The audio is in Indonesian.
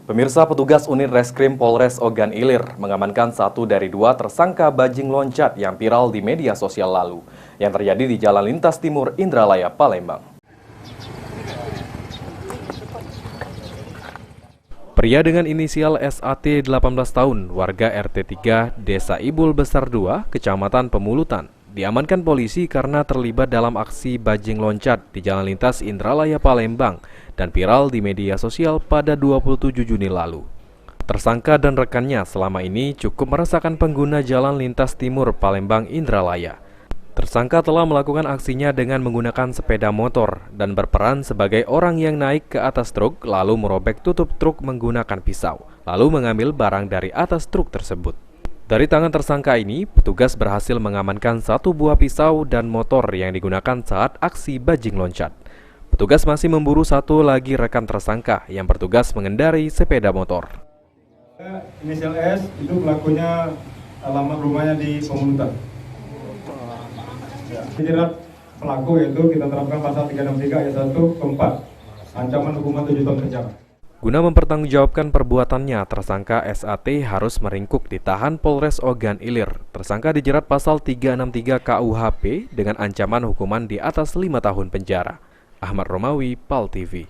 Pemirsa, petugas unit reskrim Polres Ogan Ilir mengamankan satu dari dua tersangka bajing loncat yang viral di media sosial lalu, yang terjadi di Jalan Lintas Timur Indralaya, Palembang. Pria dengan inisial SAT 18 tahun, warga RT 3, Desa Ibul Besar 2, Kecamatan Pemulutan, diamankan polisi karena terlibat dalam aksi bajing loncat di Jalan Lintas Indralaya, Palembang dan viral di media sosial pada 27 Juni lalu. Tersangka dan rekannya selama ini cukup meresahkan pengguna Jalan Lintas Timur Palembang Indralaya. Tersangka telah melakukan aksinya dengan menggunakan sepeda motor dan berperan sebagai orang yang naik ke atas truk lalu merobek tutup truk menggunakan pisau, lalu mengambil barang dari atas truk tersebut. Dari tangan tersangka ini, petugas berhasil mengamankan satu buah pisau dan motor yang digunakan saat aksi bajing loncat. Petugas masih memburu satu lagi rekan tersangka yang bertugas mengendarai sepeda motor. Inisial S itu pelakunya, alamat rumahnya di Pemulutan. Dijerat pelaku yaitu kita terapkan pasal 363 ayat 1 ke 4, ancaman hukuman 7 tahun penjara. Guna mempertanggungjawabkan perbuatannya, tersangka SAT harus meringkuk ditahan Polres Ogan Ilir. Tersangka dijerat pasal 363 KUHP dengan ancaman hukuman di atas 5 tahun penjara. Ahmad Romawi, PAL TV.